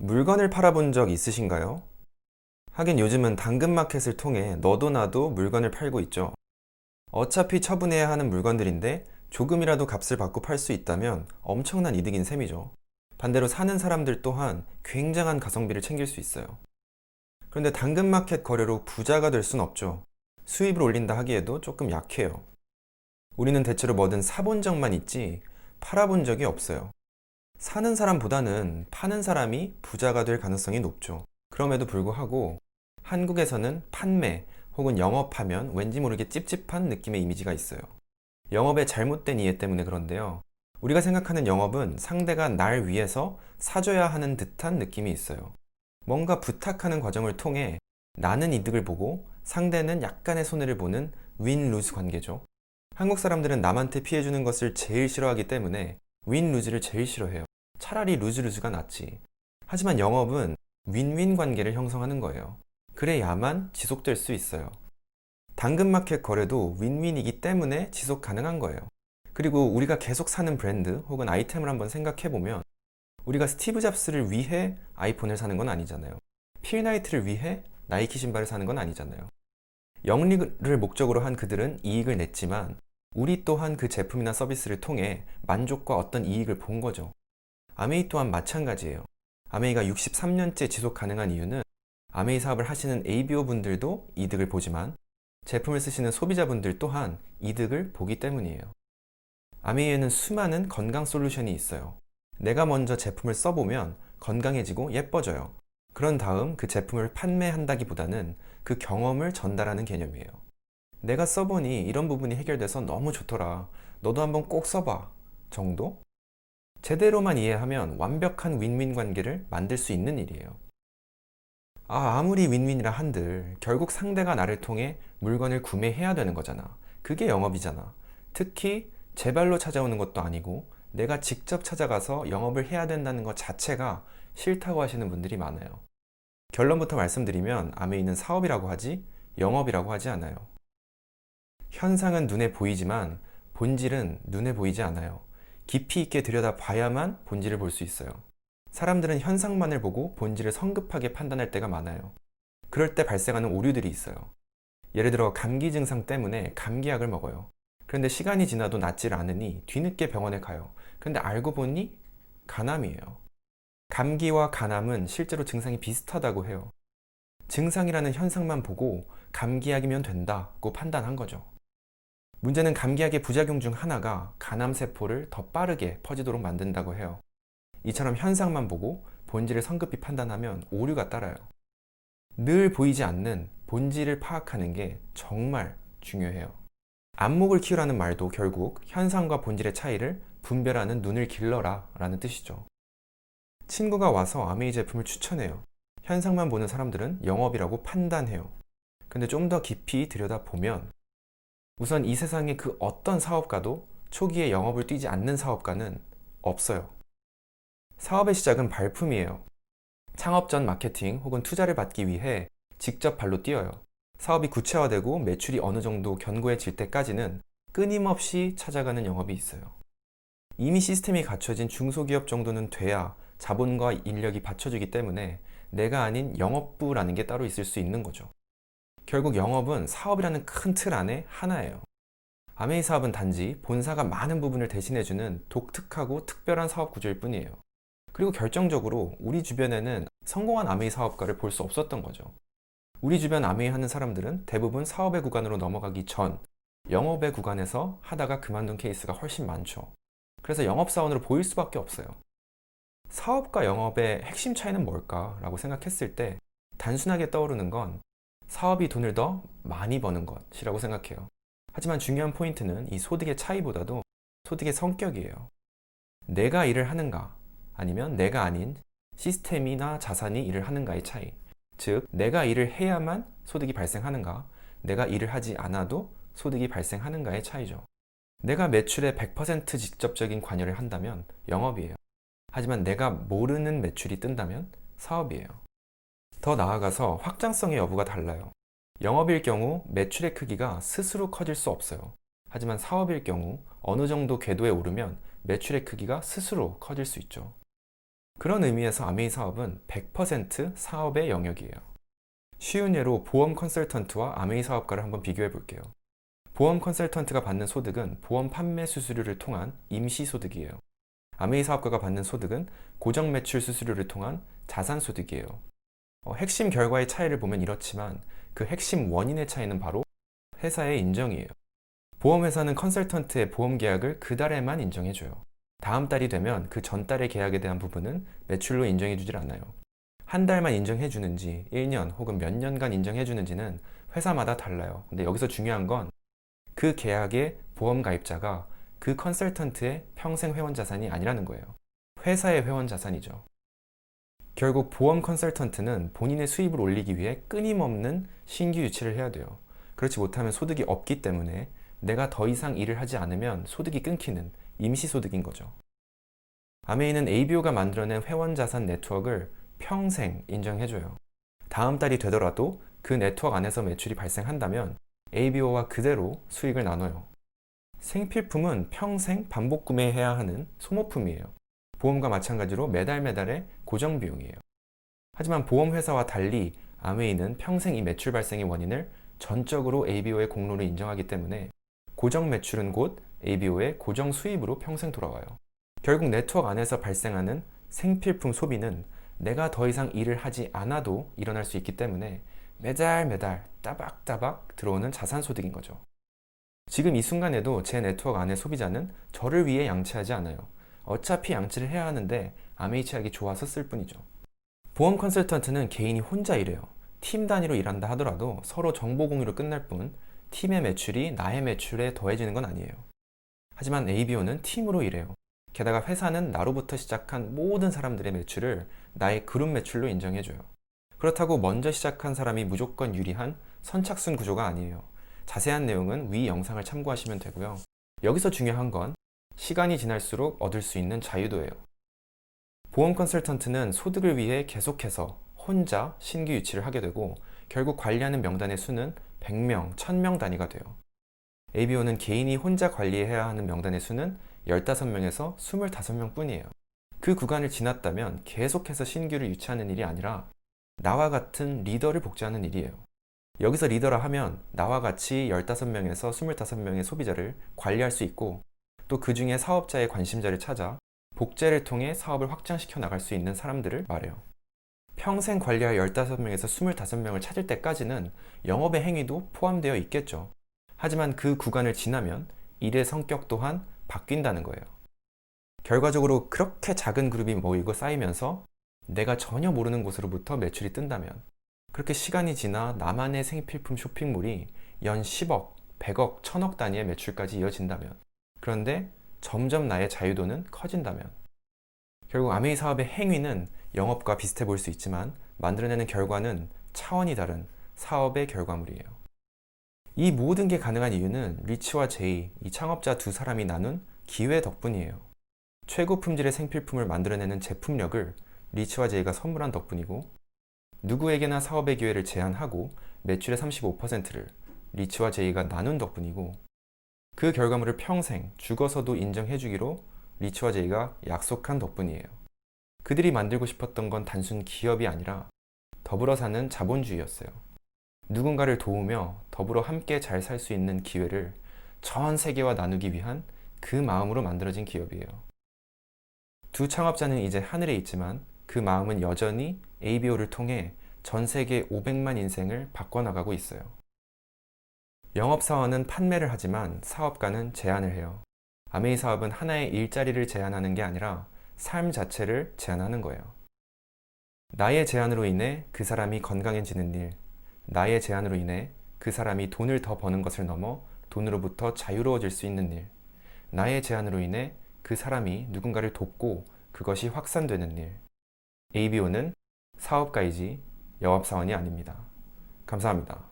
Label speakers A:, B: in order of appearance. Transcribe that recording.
A: 물건을 팔아본 적 있으신가요? 하긴 요즘은 당근마켓을 통해 너도 나도 물건을 팔고 있죠. 어차피 처분해야 하는 물건들인데 조금이라도 값을 받고 팔 수 있다면 엄청난 이득인 셈이죠. 반대로 사는 사람들 또한 굉장한 가성비를 챙길 수 있어요. 그런데 당근마켓 거래로 부자가 될 순 없죠. 수입을 올린다 하기에도 조금 약해요. 우리는 대체로 뭐든 사본 적만 있지 팔아본 적이 없어요. 사는 사람보다는 파는 사람이 부자가 될 가능성이 높죠. 그럼에도 불구하고 한국에서는 판매 혹은 영업하면 왠지 모르게 찝찝한 느낌의 이미지가 있어요. 영업의 잘못된 이해 때문에 그런데요. 우리가 생각하는 영업은 상대가 날 위해서 사줘야 하는 듯한 느낌이 있어요. 뭔가 부탁하는 과정을 통해 나는 이득을 보고 상대는 약간의 손해를 보는 윈루즈 관계죠. 한국 사람들은 남한테 피해주는 것을 제일 싫어하기 때문에 윈루즈를 제일 싫어해요. 차라리 루즈루즈가 낫지. 하지만 영업은 윈윈 관계를 형성하는 거예요. 그래야만 지속될 수 있어요. 당근마켓 거래도 윈윈이기 때문에 지속 가능한 거예요. 그리고 우리가 계속 사는 브랜드 혹은 아이템을 한번 생각해보면 우리가 스티브 잡스를 위해 아이폰을 사는 건 아니잖아요. 필 나이트를 위해 나이키 신발을 사는 건 아니잖아요. 영리를 목적으로 한 그들은 이익을 냈지만 우리 또한 그 제품이나 서비스를 통해 만족과 어떤 이익을 본 거죠. 아메이 또한 마찬가지예요. 아메이가 63년째 지속 가능한 이유는 아메이 사업을 하시는 ABO 분들도 이득을 보지만 제품을 쓰시는 소비자분들 또한 이득을 보기 때문이에요. 아메이에는 수많은 건강 솔루션이 있어요. 내가 먼저 제품을 써보면 건강해지고 예뻐져요. 그런 다음 그 제품을 판매한다기보다는 그 경험을 전달하는 개념이에요. 내가 써보니 이런 부분이 해결돼서 너무 좋더라. 너도 한번 꼭 써봐. 정도? 제대로만 이해하면 완벽한 윈윈 관계를 만들 수 있는 일이에요. 아무리 윈윈이라 한들 결국 상대가 나를 통해 물건을 구매해야 되는 거잖아. 그게 영업이잖아. 특히 제 발로 찾아오는 것도 아니고 내가 직접 찾아가서 영업을 해야 된다는 것 자체가 싫다고 하시는 분들이 많아요. 결론부터 말씀드리면 아메이는 사업이라고 하지 영업이라고 하지 않아요. 현상은 눈에 보이지만 본질은 눈에 보이지 않아요. 깊이 있게 들여다봐야만 본질을 볼 수 있어요. 사람들은 현상만을 보고 본질을 성급하게 판단할 때가 많아요. 그럴 때 발생하는 오류들이 있어요. 예를 들어 감기 증상 때문에 감기약을 먹어요. 그런데 시간이 지나도 낫질 않으니 뒤늦게 병원에 가요. 그런데 알고 보니 간암이에요. 감기와 간암은 실제로 증상이 비슷하다고 해요. 증상이라는 현상만 보고 감기약이면 된다고 판단한 거죠. 문제는 감기약의 부작용 중 하나가 간암세포를 더 빠르게 퍼지도록 만든다고 해요. 이처럼 현상만 보고 본질을 성급히 판단하면 오류가 따라요. 늘 보이지 않는 본질을 파악하는 게 정말 중요해요. 안목을 키우라는 말도 결국 현상과 본질의 차이를 분별하는 눈을 길러라 라는 뜻이죠. 친구가 와서 아메이 제품을 추천해요. 현상만 보는 사람들은 영업이라고 판단해요. 근데 좀 더 깊이 들여다보면 우선 이 세상의 그 어떤 사업가도 초기에 영업을 뛰지 않는 사업가는 없어요. 사업의 시작은 발품이에요. 창업 전 마케팅 혹은 투자를 받기 위해 직접 발로 뛰어요. 사업이 구체화되고 매출이 어느 정도 견고해질 때까지는 끊임없이 찾아가는 영업이 있어요. 이미 시스템이 갖춰진 중소기업 정도는 돼야 자본과 인력이 받쳐주기 때문에 내가 아닌 영업부라는 게 따로 있을 수 있는 거죠. 결국 영업은 사업이라는 큰 틀 안에 하나예요. 아메이 사업은 단지 본사가 많은 부분을 대신해주는 독특하고 특별한 사업 구조일 뿐이에요. 그리고 결정적으로 우리 주변에는 성공한 아메이 사업가를 볼 수 없었던 거죠. 우리 주변 아메이 하는 사람들은 대부분 사업의 구간으로 넘어가기 전 영업의 구간에서 하다가 그만둔 케이스가 훨씬 많죠. 그래서 영업사원으로 보일 수밖에 없어요. 사업과 영업의 핵심 차이는 뭘까라고 생각했을 때 단순하게 떠오르는 건 사업이 돈을 더 많이 버는 것이라고 생각해요. 하지만 중요한 포인트는 이 소득의 차이보다도 소득의 성격이에요. 내가 일을 하는가 아니면 내가 아닌 시스템이나 자산이 일을 하는가의 차이. 즉, 내가 일을 해야만 소득이 발생하는가, 내가 일을 하지 않아도 소득이 발생하는가의 차이죠. 내가 매출에 100% 직접적인 관여를 한다면 영업이에요. 하지만 내가 모르는 매출이 뜬다면 사업이에요. 더 나아가서 확장성의 여부가 달라요. 영업일 경우 매출의 크기가 스스로 커질 수 없어요. 하지만 사업일 경우 어느 정도 궤도에 오르면 매출의 크기가 스스로 커질 수 있죠. 그런 의미에서 아메이 사업은 100% 사업의 영역이에요. 쉬운 예로 보험 컨설턴트와 아메이 사업가를 한번 비교해 볼게요. 보험 컨설턴트가 받는 소득은 보험 판매 수수료를 통한 임시 소득이에요. 아메이 사업가가 받는 소득은 고정 매출 수수료를 통한 자산 소득이에요. 핵심 결과의 차이를 보면 이렇지만 그 핵심 원인의 차이는 바로 회사의 인정이에요. 보험회사는 컨설턴트의 보험 계약을 그 달에만 인정해줘요. 다음 달이 되면 그 전달의 계약에 대한 부분은 매출로 인정해주질 않아요. 한 달만 인정해주는지 1년 혹은 몇 년간 인정해주는지는 회사마다 달라요. 근데 여기서 중요한 건 그 계약의 보험 가입자가 그 컨설턴트의 평생 회원 자산이 아니라는 거예요. 회사의 회원 자산이죠. 결국 보험 컨설턴트는 본인의 수입을 올리기 위해 끊임없는 신규 유치를 해야 돼요. 그렇지 못하면 소득이 없기 때문에 내가 더 이상 일을 하지 않으면 소득이 끊기는 임시 소득인 거죠. 아메이는 ABO가 만들어낸 회원 자산 네트워크를 평생 인정해줘요. 다음 달이 되더라도 그 네트워크 안에서 매출이 발생한다면 ABO와 그대로 수익을 나눠요. 생필품은 평생 반복 구매해야 하는 소모품이에요. 보험과 마찬가지로 매달의 고정 비용이에요. 하지만 보험회사와 달리 아메이는 평생 이 매출 발생의 원인을 전적으로 ABO의 공로를 인정하기 때문에 고정 매출은 곧 ABO의 고정 수입으로 평생 돌아와요. 결국 네트워크 안에서 발생하는 생필품 소비는 내가 더 이상 일을 하지 않아도 일어날 수 있기 때문에 매달 따박따박 들어오는 자산 소득인 거죠. 지금 이 순간에도 제 네트워크 안의 소비자는 저를 위해 양치하지 않아요. 어차피 양치를 해야 하는데 아메이 치약이 좋아서 쓸 뿐이죠. 보험 컨설턴트는 개인이 혼자 일해요. 팀 단위로 일한다 하더라도 서로 정보 공유로 끝날 뿐 팀의 매출이 나의 매출에 더해지는 건 아니에요. 하지만 ABO는 팀으로 일해요. 게다가 회사는 나로부터 시작한 모든 사람들의 매출을 나의 그룹 매출로 인정해줘요. 그렇다고 먼저 시작한 사람이 무조건 유리한 선착순 구조가 아니에요. 자세한 내용은 위 영상을 참고하시면 되고요. 여기서 중요한 건 시간이 지날수록 얻을 수 있는 자유도예요. 보험 컨설턴트는 소득을 위해 계속해서 혼자 신규 유치를 하게 되고 결국 관리하는 명단의 수는 100명, 1000명 단위가 돼요. ABO는 개인이 혼자 관리해야 하는 명단의 수는 15명에서 25명 뿐이에요. 그 구간을 지났다면 계속해서 신규를 유치하는 일이 아니라 나와 같은 리더를 복제하는 일이에요. 여기서 리더라 하면 나와 같이 15명에서 25명의 소비자를 관리할 수 있고 또 그 중에 사업자의 관심자를 찾아 복제를 통해 사업을 확장시켜 나갈 수 있는 사람들을 말해요. 평생 관리할 15명에서 25명을 찾을 때까지는 영업의 행위도 포함되어 있겠죠. 하지만 그 구간을 지나면 일의 성격 또한 바뀐다는 거예요. 결과적으로 그렇게 작은 그룹이 모이고 쌓이면서 내가 전혀 모르는 곳으로부터 매출이 뜬다면 그렇게 시간이 지나 나만의 생필품 쇼핑몰이 연 10억, 100억, 1000억 단위의 매출까지 이어진다면 그런데 점점 나의 자유도는 커진다면 결국 아메이 사업의 행위는 영업과 비슷해 보일 수 있지만 만들어내는 결과는 차원이 다른 사업의 결과물이에요. 이 모든 게 가능한 이유는 리치와 제이, 이 창업자 두 사람이 나눈 기회 덕분이에요. 최고 품질의 생필품을 만들어내는 제품력을 리치와 제이가 선물한 덕분이고 누구에게나 사업의 기회를 제안하고 매출의 35%를 리치와 제이가 나눈 덕분이고 그 결과물을 평생 죽어서도 인정해주기로 리치와 제이가 약속한 덕분이에요. 그들이 만들고 싶었던 건 단순 기업이 아니라 더불어 사는 자본주의였어요. 누군가를 도우며 더불어 함께 잘 살 수 있는 기회를 전 세계와 나누기 위한 그 마음으로 만들어진 기업이에요. 두 창업자는 이제 하늘에 있지만 그 마음은 여전히 ABO를 통해 전 세계 500만 인생을 바꿔나가고 있어요. 영업사원은 판매를 하지만 사업가는 제안을 해요. 아메이 사업은 하나의 일자리를 제안하는 게 아니라 삶 자체를 제안하는 거예요. 나의 제안으로 인해 그 사람이 건강해지는 일, 나의 제안으로 인해 그 사람이 돈을 더 버는 것을 넘어 돈으로부터 자유로워질 수 있는 일, 나의 제안으로 인해 그 사람이 누군가를 돕고 그것이 확산되는 일. ABO는 사업가이지 영업사원이 아닙니다. 감사합니다.